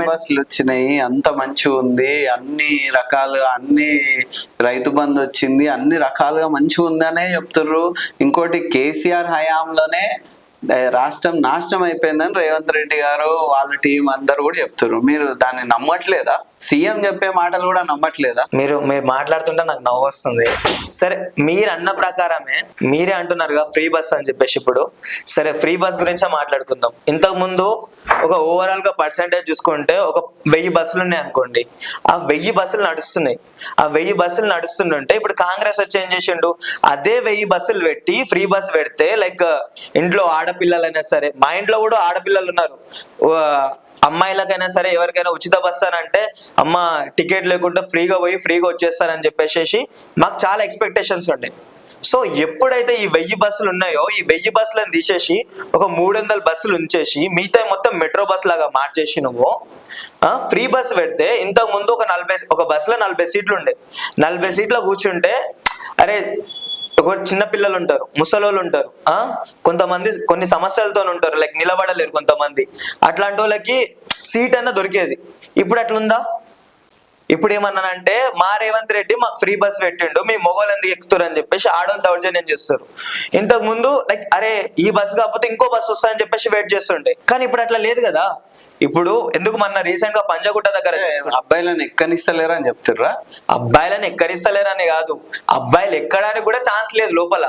బస్సులు వచ్చినాయి, అంత మంచిగా ఉంది, అన్ని రకాలుగా అన్ని రైతు బంధు వచ్చింది, అన్ని రకాలుగా మంచిగా ఉందనే చెప్తుర్రు. ఇంకోటి కేసీఆర్ హయాంలోనే రాష్ట్రం నాశనం అయిపోయిందని రేవంత్ రెడ్డి గారు వాళ్ళ టీం అందరు కూడా చెప్తున్నారు. మీరు దాన్ని నమ్మట్లేదా? సీఎం చెప్పే మాటలు కూడా నమ్మట్లేదా? మీరు మాట్లాడుతుంటే నాకు నవ్వు వస్తుంది. సరే, మీరు అన్న ప్రకారమే మీరే అంటున్నారుగా ఫ్రీ బస్ అని చెప్పేసి. ఇప్పుడు సరే, ఫ్రీ బస్ గురించే మాట్లాడుకుందాం. ఇంతకు ముందు ఒక ఓవరాల్ గా పర్సెంటేజ్ చూసుకుంటే ఒక 1000 బస్సులు ఉన్నాయి అనుకోండి. ఆ 1000 బస్సులు నడుస్తున్నాయి. ఆ 1000 బస్సులు నడుస్తుంటే ఇప్పుడు కాంగ్రెస్ వచ్చి ఏం చేసిండు, అదే 1000 బస్సులు పెట్టి ఫ్రీ బస్ పెడితే లైక్ ఇంట్లో ఆడపిల్లలైనా సరే, మా ఇంట్లో కూడా ఆడపిల్లలు ఉన్నారు, అమ్మాయిలకైనా సరే ఎవరికైనా ఉచిత బస్సు అని అంటే అమ్మ టికెట్ లేకుండా ఫ్రీగా పోయి ఫ్రీగా వచ్చేస్తారని చెప్పేసి మాకు చాలా ఎక్స్పెక్టేషన్స్ ఉండే. సో ఎప్పుడైతే ఈ 1000 బస్సులు ఉన్నాయో, ఈ 1000 బస్సులను తీసేసి ఒక 300 బస్సులు ఉంచేసి మిగతా మొత్తం మెట్రో బస్ లాగా మార్చేసి నువ్వు ఫ్రీ బస్ పెడితే, ఇంతకు ముందు ఒక బస్సులో 40 సీట్లు ఉండే. 40 సీట్లో కూర్చుంటే అరే ఒక చిన్న పిల్లలు ఉంటారు, ముసలోళ్ళు ఉంటారు, కొంతమంది కొన్ని సమస్యలతో ఉంటారు, లైక్ నిలబడలేరు కొంతమంది, అట్లాంటి వాళ్ళకి సీట్ అన్న దొరికేది. ఇప్పుడు అట్లుందా? ఇప్పుడు ఏమన్నానంటే మా రేవంత్ రెడ్డి మాకు ఫ్రీ బస్ పెట్టిండు, మీ మొగోళ్ళు ఎందుకు ఎక్కుతారు అని చెప్పేసి ఆడవాళ్ళు దౌర్జన్యం చేస్తారు. ఇంతకు ముందు లైక్ అరే ఈ బస్ కాకపోతే ఇంకో బస్ వస్తాయని చెప్పేసి వెయిట్ చేస్తుండే. కానీ ఇప్పుడు అట్లా లేదు కదా. ఇప్పుడు ఎందుకు మొన్న రీసెంట్ గా పంజాగుట్ట దగ్గర అబ్బాయిలను ఎక్కనిస్తలేరు అని చెప్తుర్రా? అబ్బాయిలను ఎక్కడిస్తలేరని కాదు, అబ్బాయిలు ఎక్కడానికి కూడా ఛాన్స్ లేదు లోపల.